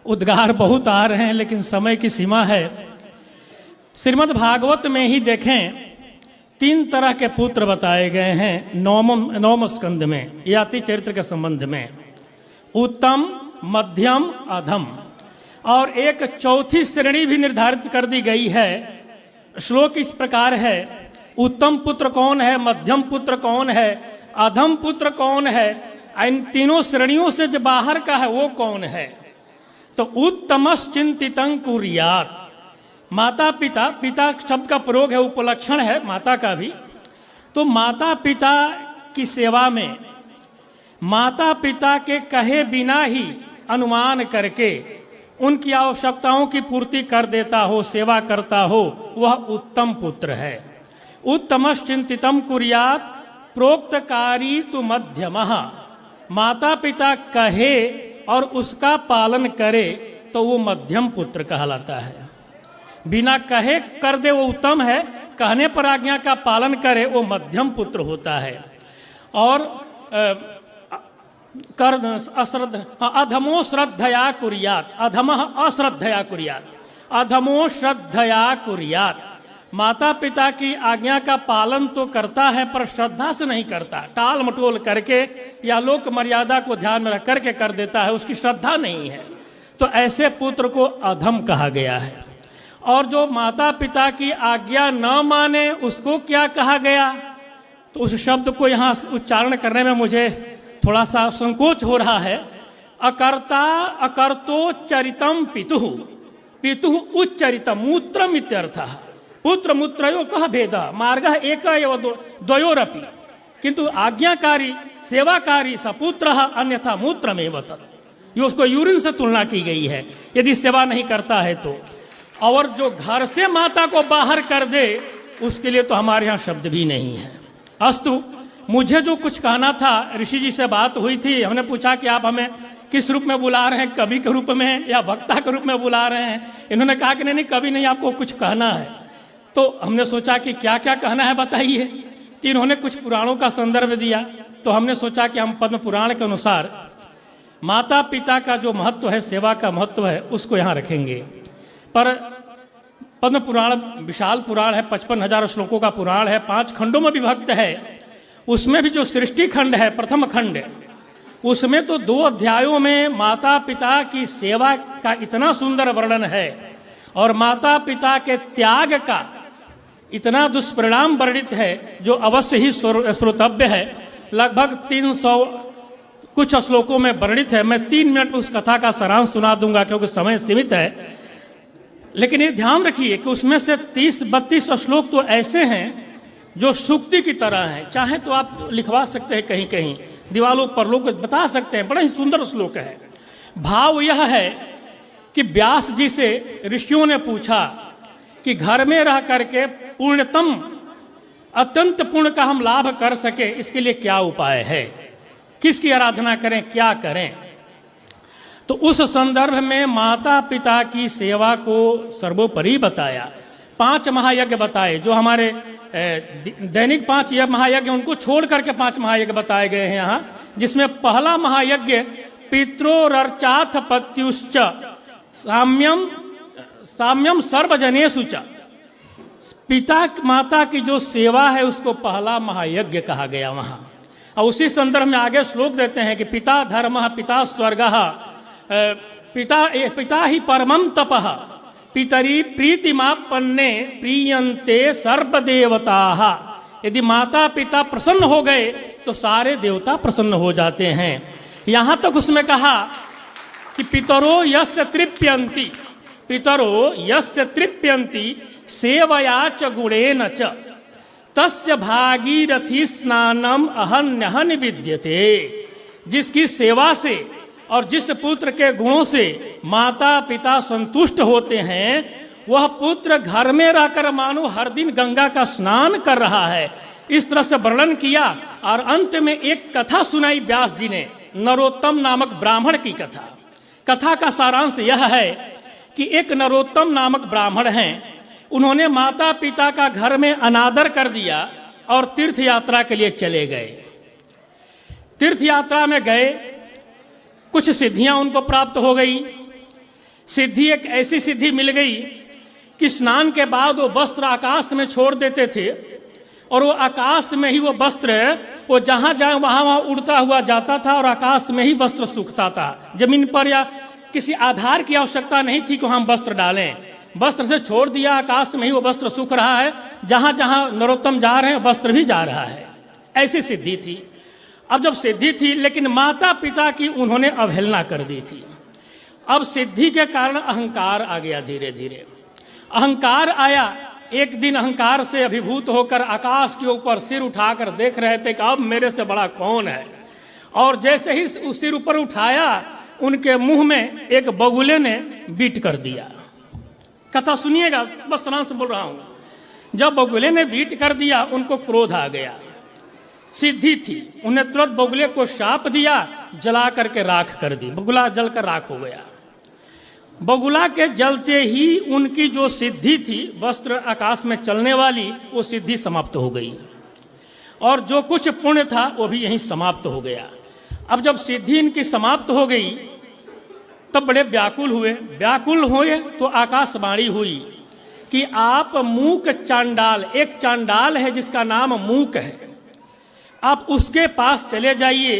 उद्गार बहुत आ रहे हैं लेकिन समय की सीमा है। श्रीमद् भागवत में ही देखें 3 तरह के पुत्र बताए गए हैं नवम स्कंद में याति चरित्र के संबंध में, उत्तम, मध्यम, अधम, और एक चौथी श्रेणी भी निर्धारित कर दी गई है। श्लोक इस प्रकार है, उत्तम पुत्र कौन है, मध्यम पुत्र कौन है, अधम पुत्र कौन है, इन तीनों श्रेणियों से जो बाहर का है वो कौन है। तो उत्तमश्चिंतितं कुर्यात्, माता पिता, पिता शब्द का प्रयोग है, उपलक्षण है माता का भी। तो माता पिता की सेवा में माता पिता के कहे बिना ही अनुमान करके उनकी आवश्यकताओं की पूर्ति कर देता हो, सेवा करता हो, वह उत्तम पुत्र है। उत्तमश्चिंतितं कुर्यात् प्रोक्तकारी तु मध्यमः, माता पिता कहे और उसका पालन करे तो वो मध्यम पुत्र कहलाता है। बिना कहे कर दे वो उत्तम है, कहने पर आज्ञा का पालन करे वो मध्यम पुत्र होता है। और अधमो श्रद्धया कुर्यात्, अधमः अश्रद्धया कुर्यात्, अधमो श्रद्धया कुर्यात्, माता पिता की आज्ञा का पालन तो करता है पर श्रद्धा से नहीं करता, टाल मटोल करके या लोक मर्यादा को ध्यान में रख करके कर देता है, उसकी श्रद्धा नहीं है, तो ऐसे पुत्र को अधम कहा गया है। और जो माता पिता की आज्ञा न माने उसको क्या कहा गया, तो उस शब्द को यहाँ उच्चारण करने में मुझे थोड़ा सा संकोच हो रहा है। अकर्ता अकर्तो चरितम पितुः, पितुः उच्चरितम मूत्रम इत्यर्थः, पुत्र मूत्रयो कह भेद मार्गः एक एव द्वयोरपि, किंतु आज्ञाकारी सेवाकारी सपुत्रः अन्यथा मूत्रमेव तत्, ये उसको यूरिन से तुलना की गई है यदि सेवा नहीं करता है तो। और जो घर से माता को बाहर कर दे उसके लिए तो हमारे यहाँ शब्द भी नहीं है। अस्तु, मुझे जो कुछ कहना था, ऋषि जी से बात हुई थी, हमने पूछा कि आप हमें किस रूप में बुला रहे हैं, कवि के रूप में या वक्ता के रूप में बुला रहे हैं। इन्होंने कहा कि नहीं कवि नहीं, आपको कुछ कहना है। तो हमने सोचा कि क्या क्या कहना है बताइए। तो इन्होंने कुछ पुराणों का संदर्भ दिया, तो हमने सोचा कि हम पद्म पुराण के अनुसार माता पिता का जो महत्व है, सेवा का महत्व है, उसको यहाँ रखेंगे। पर पद्म पुराण विशाल पुराण है, 55,000 श्लोकों का पुराण है, 5 खंडों में विभक्त है। उसमें भी जो सृष्टि खंड है, प्रथम खंड, उसमें तो 2 अध्यायों में माता पिता की सेवा का इतना सुंदर वर्णन है और माता पिता के त्याग का इतना दुष्परिणाम वर्णित है जो अवश्य ही श्रोतव्य है। लगभग 300 कुछ श्लोकों में वर्णित है। मैं 3 मिनट में उस कथा का सारांश सुना दूंगा क्योंकि समय सीमित है। लेकिन ये ध्यान रखिए कि उसमें से 30-32 श्लोक तो ऐसे हैं जो सूक्ति की तरह हैं। चाहे तो आप लिखवा सकते हैं, कहीं कहीं दीवालों पर लोग बता सकते हैं, बड़ा ही सुंदर श्लोक है। भाव यह है कि व्यास जी से ऋषियों ने पूछा कि घर में रह करके पूर्णतम अत्यंत पूर्ण का हम लाभ कर सके, इसके लिए क्या उपाय है, किसकी आराधना करें, क्या करें। तो उस संदर्भ में माता पिता की सेवा को सर्वोपरि बताया। 5 महायज्ञ बताए, जो हमारे दैनिक 5 महायज्ञ उनको छोड़ करके 5 महायज्ञ बताए गए हैं यहाँ, जिसमें पहला महायज्ञ पित्रोरर्चाथ पत्युश्च साम्यम साम्यम सर्वजनेषु च, पिता माता की जो सेवा है उसको पहला महायज्ञ कहा गया वहाँ। और उसी संदर्भ में आगे श्लोक देते हैं कि पिता धर्मः पिता स्वर्गः पिता ही परमं तपः पितरी प्रीतिमापन्ने प्रीयन्ते सर्वदेवताः। यदि माता पिता प्रसन्न हो गए तो सारे देवता प्रसन्न हो जाते हैं। यहाँ तक उसमें कहा कि पितरो यस्य तृप्यन्ति, पितरो यस्य तृप्यन्ति सेवया च गुणेन च तस्य भागीरथी स्नानम अहन्यहन विद्यते। जिसकी सेवा से और जिस पुत्र के गुणों से माता पिता संतुष्ट होते हैं, वह पुत्र घर में रहकर मानो हर दिन गंगा का स्नान कर रहा है। इस तरह से वर्णन किया और अंत में एक कथा सुनाई व्यास जी ने, नरोत्तम नामक ब्राह्मण की कथा। कथा का सारांश यह है कि एक नरोत्तम नामक ब्राह्मण हैं, उन्होंने माता पिता का घर में अनादर कर दिया और तीर्थ यात्रा के लिए चले गए। तीर्थ यात्रा में गए, कुछ सिद्धियां उनको प्राप्त हो गई, सिद्धि एक ऐसी सिद्धि मिल गई कि स्नान के बाद वो वस्त्र आकाश में छोड़ देते थे और वो आकाश में ही वो वस्त्र वो जहां जाए वहां वहां उड़ता हुआ जाता था और आकाश में ही वस्त्र सूखता था। जमीन पर या किसी आधार की आवश्यकता नहीं थी कि हम वस्त्र डालें, वस्त्र से छोड़ दिया, आकाश में ही वो वस्त्र सूख रहा है, जहां जहां नरोत्तम जा रहे हैं वस्त्र भी जा रहा है। ऐसी सिद्धि थी। अब जब सिद्धि थी लेकिन माता पिता की उन्होंने अवहेलना कर दी थी। अब सिद्धि के कारण अहंकार आ गया, धीरे धीरे अहंकार आया। एक दिन अहंकार से अभिभूत होकर आकाश के ऊपर सिर उठाकर देख रहे थे कि अब मेरे से बड़ा कौन है, और जैसे ही उस सिर ऊपर उठाया उनके मुंह में एक बगुले ने बीट कर दिया। कथा सुनिएगा, बस सलाम से बोल रहा हूं। जब बगुले ने बीट कर दिया उनको क्रोध आ गया। सिद्धि थी, उन्हें तुरंत बगुले को शाप दिया, जला करके राख कर दी। बगुला जलकर राख हो गया। बगुला के जलते ही उनकी जो सिद्धि थी वस्त्र आकाश में चलने वाली, वो सिद्धि समाप्त हो गई और जो कुछ पुण्य था वो भी यहीं समाप्त हो गया। अब जब सिद्धि इनकी समाप्त हो गई तब बड़े व्याकुल हुए। व्याकुल हुए तो आकाशवाणी हुई कि आप मूक चांडाल, एक चांडाल है जिसका नाम मूक है, आप उसके पास चले जाइए,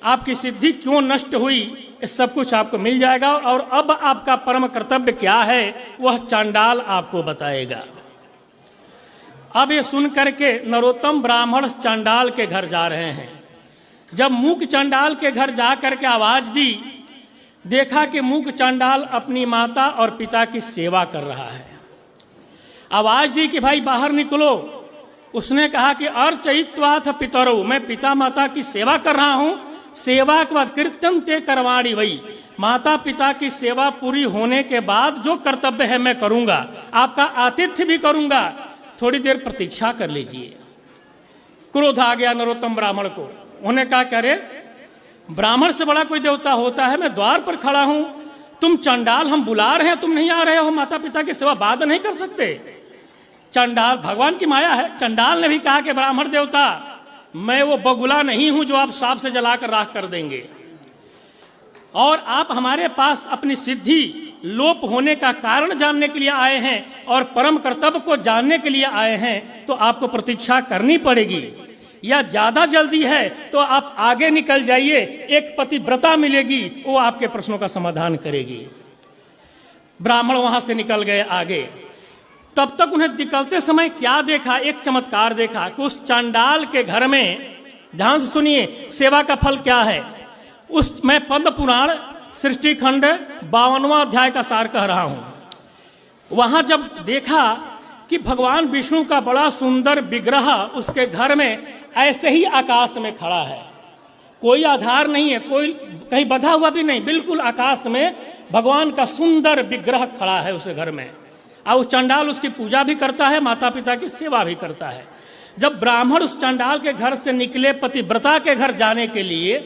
आपकी सिद्धि क्यों नष्ट हुई सब कुछ आपको मिल जाएगा और अब आपका परम कर्तव्य क्या है वह चांडाल आपको बताएगा। अब ये सुन करके नरोत्तम ब्राह्मण चांडाल के घर जा रहे हैं। जब मूक चांडाल के घर जा करके आवाज दी, देखा कि मूक चांडाल अपनी माता और पिता की सेवा कर रहा है। आवाज दी कि भाई बाहर निकलो। उसने कहा कि अर्चयित्वाथ पितरौ, मैं पिता माता की सेवा कर रहा हूं। सेवा के बाद कृत्यं ते करवाणी वही, माता पिता की सेवा पूरी होने के बाद जो कर्तव्य है मैं करूंगा, आपका आतिथ्य भी करूंगा, थोड़ी देर प्रतीक्षा कर लीजिए। क्रोध आ गया नरोत्तम ब्राह्मण को। उन्हें कहा कि अरे ब्राह्मण से बड़ा कोई देवता होता है, मैं द्वार पर खड़ा हूं, तुम चंडाल, हम बुला रहे हैं, तुम नहीं आ रहे हो, माता पिता की सेवा बाद में नहीं कर सकते। चंडाल भगवान की माया है। चंडाल ने भी कहा कि ब्राह्मण देवता, मैं वो बगुला नहीं हूं जो आप सांप से जलाकर राख कर देंगे, और आप हमारे पास अपनी सिद्धि लोप होने का कारण जानने के लिए आए हैं और परम कर्तव्य को जानने के लिए आए हैं, तो आपको प्रतीक्षा करनी पड़ेगी, या ज्यादा जल्दी है तो आप आगे निकल जाइए, एक पतिव्रता मिलेगी, वो आपके प्रश्नों का समाधान करेगी। ब्राह्मण वहां से निकल गए आगे। तब तक उन्हें निकलते समय क्या देखा, एक चमत्कार देखा कि उस चांडाल के घर में, ध्यान से सुनिए सेवा का फल क्या है। उस मैं पद्म पुराण सृष्टि खंड 52वां अध्याय का सार कह रहा हूं। वहां जब देखा कि भगवान विष्णु का बड़ा सुंदर विग्रह उसके घर में ऐसे ही आकाश में खड़ा है, कोई आधार नहीं है, कोई कहीं बंधा हुआ भी नहीं, बिल्कुल आकाश में भगवान का सुंदर विग्रह खड़ा है उस घर में, और चंडाल उसकी पूजा भी करता है, माता पिता की सेवा भी करता है। जब ब्राह्मण उस चंडाल के घर से निकले पतिव्रता के घर जाने के लिए,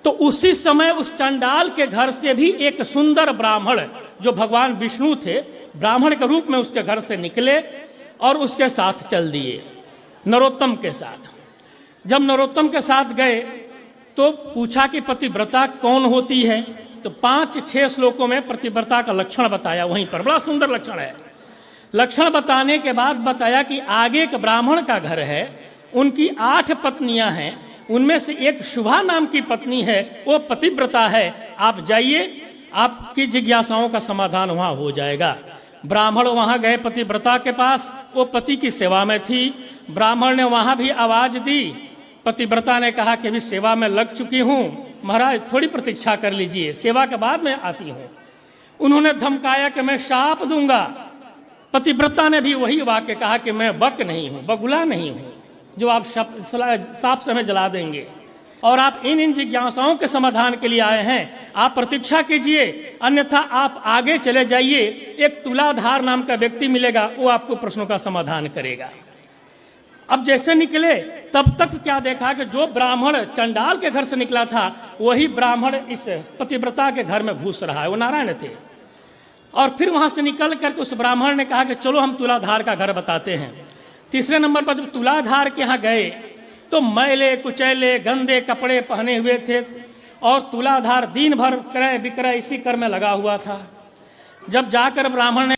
तो उसी समय उस चंडाल के घर से भी एक सुंदर ब्राह्मण जो भगवान विष्णु थे, ब्राह्मण के रूप में उसके घर से निकले और उसके साथ चल दिए, नरोत्तम के साथ। जब नरोत्तम के साथ गए तो पूछा कि पतिव्रता कौन होती है, तो 5-6 श्लोकों में पतिव्रता का लक्षण बताया। वहीं पर बड़ा सुंदर लक्षण है। लक्षण बताने के बाद बताया कि आगे एक ब्राह्मण का घर है, उनकी 8 पत्नियां हैं, उनमें से एक शुभा नाम की पत्नी है, वो पतिव्रता है, आप जाइए, आपकी जिज्ञासाओं का समाधान वहां हो जाएगा। ब्राह्मण वहां गए पतिव्रता के पास, वो पति की सेवा में थी। ब्राह्मण ने वहां भी आवाज दी। पतिव्रता ने कहा कि अभी सेवा में लग चुकी हूं, महाराज थोड़ी प्रतीक्षा कर लीजिए, सेवा के बाद मैं आती हूं। उन्होंने धमकाया कि मैं शाप दूंगा। पतिव्रता ने भी वही वाक्य कहा कि मैं बक नहीं हूं, बगुला नहीं हूं जो आप सांप से हमें जला देंगे, और आप इन जिज्ञासाओं के समाधान के लिए आए हैं, आप प्रतीक्षा कीजिए, अन्यथा आप आगे चले जाइए, एक तुलाधार नाम का व्यक्ति मिलेगा, वो आपको प्रश्नों का समाधान करेगा। अब जैसे निकले तब तक क्या देखा कि जो ब्राह्मण चंडाल के घर से निकला था वही ब्राह्मण इस पतिव्रता के घर में घुस रहा है, वो नारायण थे। और फिर वहां से निकल करके उस ब्राह्मण ने कहा कि चलो हम तुलाधार का घर बताते हैं। तीसरे नंबर पर जब तुलाधार के यहाँ गए तो मैले कुचैले गंदे कपड़े पहने हुए थे और तुलाधार दिन भर क्रय विक्रय इसी कर में लगा हुआ था। जब जाकर ब्राह्मण ने